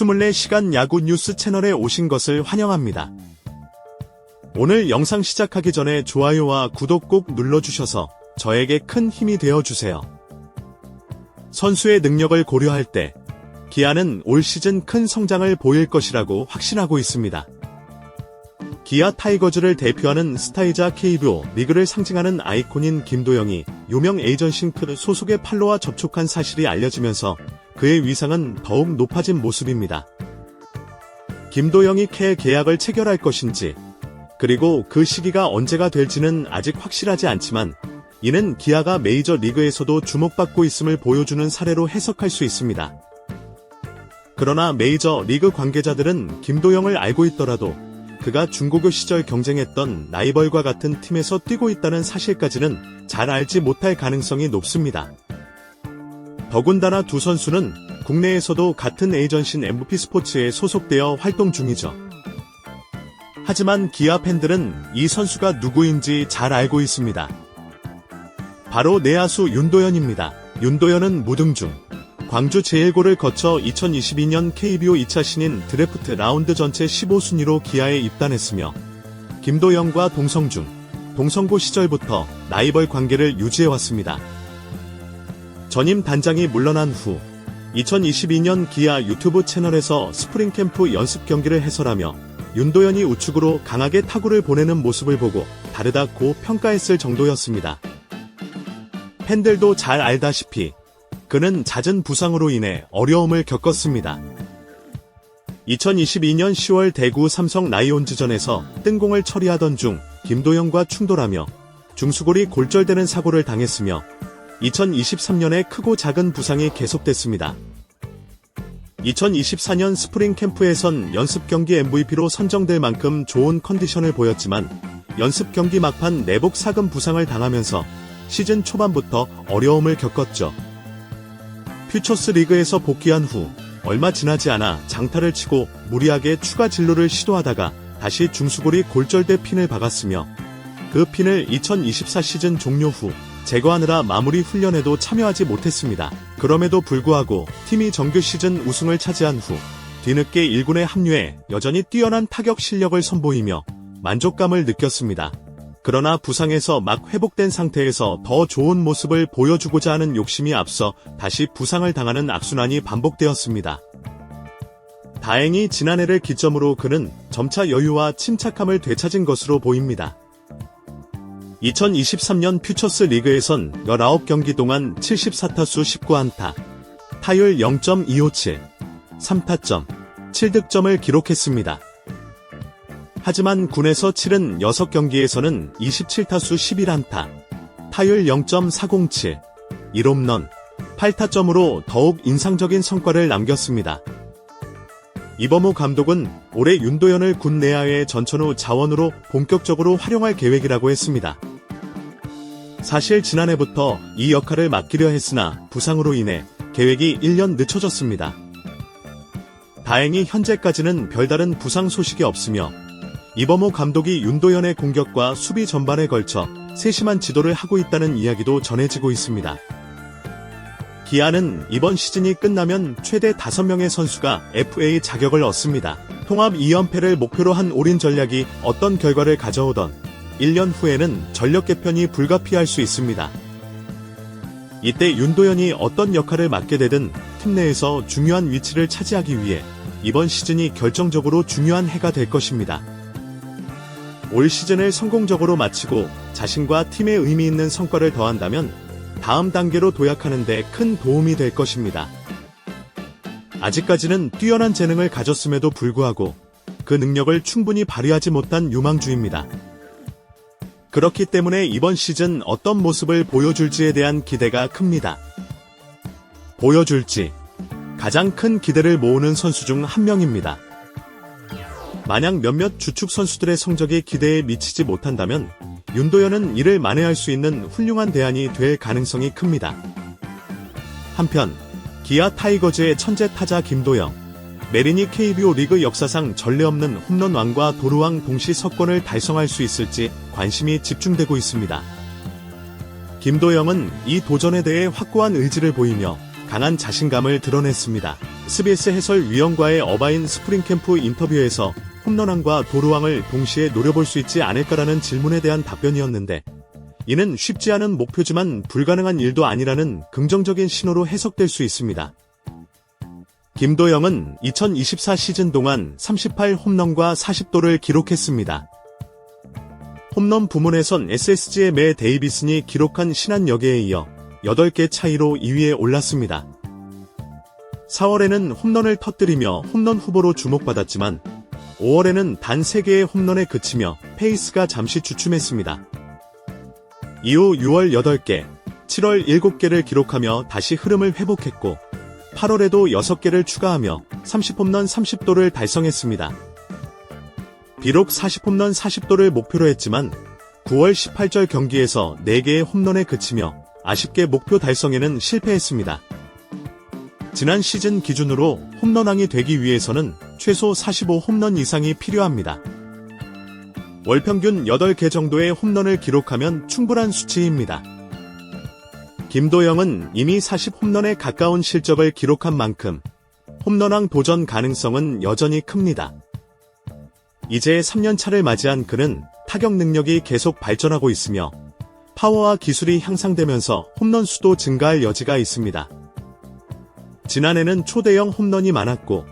24시간 야구 뉴스 채널에 오신 것을 환영합니다. 오늘 영상 시작하기 전에 좋아요와 구독 꼭 눌러주셔서 저에게 큰 힘이 되어주세요. 선수의 능력을 고려할 때 기아는 올 시즌 큰 성장을 보일 것이라고 확신하고 있습니다. 기아 타이거즈를 대표하는 스타이자 KBO 리그를 상징하는 아이콘인 김도영이 유명 에이전싱크 소속의 팔로와 접촉한 사실이 알려지면서 그의 위상은 더욱 높아진 모습입니다. 김도영이 계약을 체결할 것인지, 그리고 그 시기가 언제가 될지는 아직 확실하지 않지만 이는 기아가 메이저 리그에서도 주목받고 있음을 보여주는 사례로 해석할 수 있습니다. 그러나 메이저 리그 관계자들은 김도영을 알고 있더라도 그가 중고교 시절 경쟁했던 라이벌과 같은 팀에서 뛰고 있다는 사실까지는 잘 알지 못할 가능성이 높습니다. 더군다나 두 선수는 국내에서도 같은 에이전신 MVP 스포츠에 소속되어 활동 중이죠. 하지만 기아 팬들은 이 선수가 누구인지 잘 알고 있습니다. 바로 내야수 윤도현입니다. 윤도현은 무등중, 광주 제1고를 거쳐 2022년 KBO 2차 신인 드래프트 라운드 전체 15순위로 기아에 입단했으며 김도영과 동성중, 동성고 시절부터 라이벌 관계를 유지해왔습니다. 전임 단장이 물러난 후 2022년 기아 유튜브 채널에서 스프링 캠프 연습 경기를 해설하며 윤도현이 우측으로 강하게 타구를 보내는 모습을 보고 다르다고 평가했을 정도였습니다. 팬들도 잘 알다시피 그는 잦은 부상으로 인해 어려움을 겪었습니다. 2022년 10월 대구 삼성 라이온즈전에서 뜬공을 처리하던 중 김도영과 충돌하며 중수골이 골절되는 사고를 당했으며 2023년에 크고 작은 부상이 계속됐습니다. 2024년 스프링 캠프에선 연습 경기 MVP로 선정될 만큼 좋은 컨디션을 보였지만 연습 경기 막판 내복 사금 부상을 당하면서 시즌 초반부터 어려움을 겪었죠. 퓨처스 리그에서 복귀한 후 얼마 지나지 않아 장타를 치고 무리하게 추가 진로를 시도하다가 다시 중수골이 골절돼 핀을 박았으며 그 핀을 2024 시즌 종료 후 제거하느라 마무리 훈련에도 참여하지 못했습니다. 그럼에도 불구하고 팀이 정규 시즌 우승을 차지한 후 뒤늦게 1군에 합류해 여전히 뛰어난 타격 실력을 선보이며 만족감을 느꼈습니다. 그러나 부상에서 막 회복된 상태에서 더 좋은 모습을 보여주고자 하는 욕심이 앞서 다시 부상을 당하는 악순환이 반복되었습니다. 다행히 지난해를 기점으로 그는 점차 여유와 침착함을 되찾은 것으로 보입니다. 2023년 퓨처스 리그에선 19경기 동안 74타수 19안타, 타율 0.257, 3타점, 7득점을 기록했습니다. 하지만 군에서 치른 6경기에서는 27타수 11안타, 타율 0.407, 1홈런, 8타점으로 더욱 인상적인 성과를 남겼습니다. 이범호 감독은 올해 윤도현을 군 내야의 전천후 자원으로 본격적으로 활용할 계획이라고 했습니다. 사실 지난해부터 이 역할을 맡기려 했으나 부상으로 인해 계획이 1년 늦춰졌습니다. 다행히 현재까지는 별다른 부상 소식이 없으며 이범호 감독이 윤도현의 공격과 수비 전반에 걸쳐 세심한 지도를 하고 있다는 이야기도 전해지고 있습니다. 기아는 이번 시즌이 끝나면 최대 5명의 선수가 FA 자격을 얻습니다. 통합 2연패를 목표로 한 올인 전략이 어떤 결과를 가져오던 1년 후에는 전력 개편이 불가피할 수 있습니다. 이때 윤도현이 어떤 역할을 맡게 되든 팀 내에서 중요한 위치를 차지하기 위해 이번 시즌이 결정적으로 중요한 해가 될 것입니다. 올 시즌을 성공적으로 마치고 자신과 팀에 의미 있는 성과를 더한다면 다음 단계로 도약하는 데 큰 도움이 될 것입니다. 아직까지는 뛰어난 재능을 가졌음에도 불구하고 그 능력을 충분히 발휘하지 못한 유망주입니다. 그렇기 때문에 이번 시즌 어떤 모습을 보여줄지에 대한 기대가 큽니다. 보여줄지 가장 큰 기대를 모으는 선수 중 한 명입니다. 만약 몇몇 주축 선수들의 성적이 기대에 미치지 못한다면 윤도현은 이를 만회할 수 있는 훌륭한 대안이 될 가능성이 큽니다. 한편 기아 타이거즈의 천재 타자 김도영, 메린이 KBO 리그 역사상 전례 없는 홈런 왕과 도루왕 동시 석권을 달성할 수 있을지 관심이 집중되고 있습니다. 김도영은 이 도전에 대해 확고한 의지를 보이며 강한 자신감을 드러냈습니다. SBS 해설위원과의 어바인 스프링캠프 인터뷰에서 홈런왕과 도루왕을 동시에 노려볼 수 있지 않을까라는 질문에 대한 답변이었는데, 이는 쉽지 않은 목표지만 불가능한 일도 아니라는 긍정적인 신호로 해석될 수 있습니다. 김도영은 2024 시즌 동안 38홈런과 40도를 기록했습니다. 홈런 부문에선 SSG의 매 데이비슨이 기록한 신한여계에 이어 8개 차이로 2위에 올랐습니다. 4월에는 홈런을 터뜨리며 홈런 후보로 주목받았지만 5월에는 단 3개의 홈런에 그치며 페이스가 잠시 주춤했습니다. 이후 6월 8개, 7월 7개를 기록하며 다시 흐름을 회복했고 8월에도 6개를 추가하며 30홈런 30도를 달성했습니다. 비록 40홈런 40도를 목표로 했지만 9월 18절 경기에서 4개의 홈런에 그치며 아쉽게 목표 달성에는 실패했습니다. 지난 시즌 기준으로 홈런왕이 되기 위해서는 최소 45홈런 이상이 필요합니다. 월 평균 8개 정도의 홈런을 기록하면 충분한 수치입니다. 김도영은 이미 40홈런에 가까운 실적을 기록한 만큼 홈런왕 도전 가능성은 여전히 큽니다. 이제 3년차를 맞이한 그는 타격 능력이 계속 발전하고 있으며 파워와 기술이 향상되면서 홈런 수도 증가할 여지가 있습니다. 지난해는 초대형 홈런이 많았고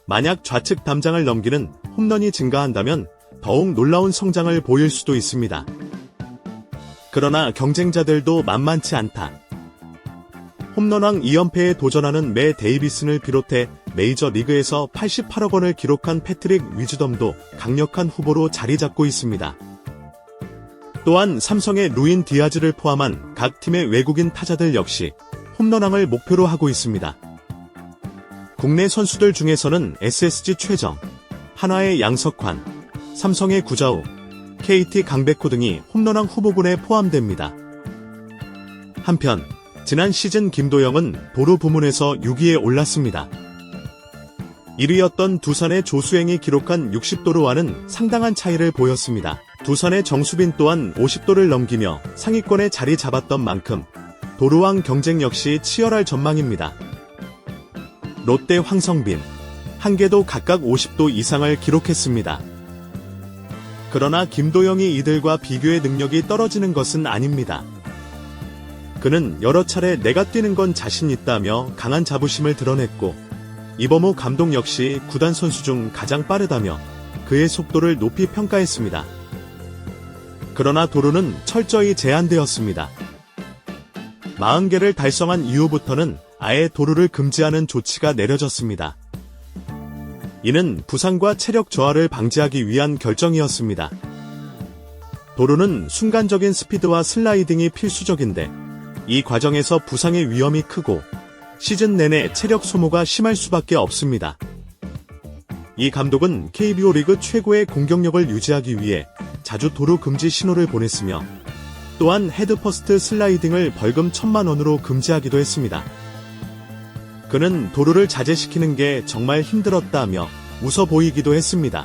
만약 좌측 담장을 넘기는 홈런이 증가한다면 더욱 놀라운 성장을 보일 수도 있습니다. 그러나 경쟁자들도 만만치 않다. 홈런왕 2연패에 도전하는 매 데이비슨을 비롯해 메이저리그에서 88억 원을 기록한 패트릭 위즈덤도 강력한 후보로 자리 잡고 있습니다. 또한 삼성의 루인 디아즈를 포함한 각 팀의 외국인 타자들 역시 홈런왕을 목표로 하고 있습니다. 국내 선수들 중에서는 SSG 최정, 한화의 양석환, 삼성의 구자욱, KT 강백호 등이 홈런왕 후보군에 포함됩니다. 한편 지난 시즌 김도영은 도루 부문에서 6위에 올랐습니다. 1위였던 두산의 조수행이 기록한 60도루와는 상당한 차이를 보였습니다. 두산의 정수빈 또한 50도를 넘기며 상위권에 자리 잡았던 만큼 도루왕 경쟁 역시 치열할 전망입니다. 롯데 황성빈, 한개도 각각 50도 이상을 기록했습니다. 그러나 김도영이 이들과 비교해 능력이 떨어지는 것은 아닙니다. 그는 여러 차례 내가 뛰는 건 자신 있다며 강한 자부심을 드러냈고 이범호 감독 역시 구단 선수 중 가장 빠르다며 그의 속도를 높이 평가했습니다. 그러나 도루는 철저히 제한되었습니다. 40개를 달성한 이후부터는 아예 도루를 금지하는 조치가 내려졌습니다. 이는 부상과 체력 저하를 방지하기 위한 결정이었습니다. 도루는 순간적인 스피드와 슬라이딩이 필수적인데 이 과정에서 부상의 위험이 크고 시즌 내내 체력 소모가 심할 수밖에 없습니다. 이 감독은 KBO 리그 최고의 공격력을 유지하기 위해 자주 도루 금지 신호를 보냈으며 또한 헤드퍼스트 슬라이딩을 벌금 1,000만 원으로 금지하기도 했습니다. 그는 도루를 자제시키는 게 정말 힘들었다며 웃어 보이기도 했습니다.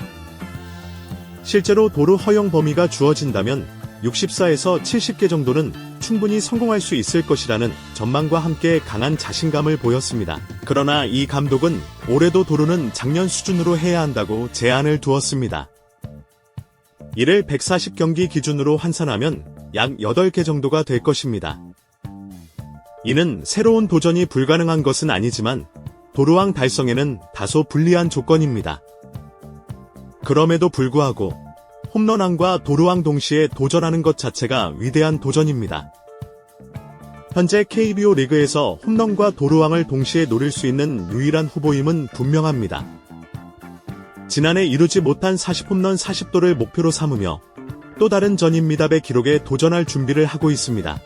실제로 도루 허용 범위가 주어진다면 64에서 70개 정도는 충분히 성공할 수 있을 것이라는 전망과 함께 강한 자신감을 보였습니다. 그러나 이 감독은 올해도 도루는 작년 수준으로 해야 한다고 제한을 두었습니다. 이를 140경기 기준으로 환산하면 약 8개 정도가 될 것입니다. 이는 새로운 도전이 불가능한 것은 아니지만 도루왕 달성에는 다소 불리한 조건입니다. 그럼에도 불구하고 홈런왕과 도루왕 동시에 도전하는 것 자체가 위대한 도전입니다. 현재 KBO 리그에서 홈런과 도루왕을 동시에 노릴 수 있는 유일한 후보임은 분명합니다. 지난해 이루지 못한 40홈런 40도를 목표로 삼으며 또 다른 전임 미답의 기록에 도전할 준비를 하고 있습니다.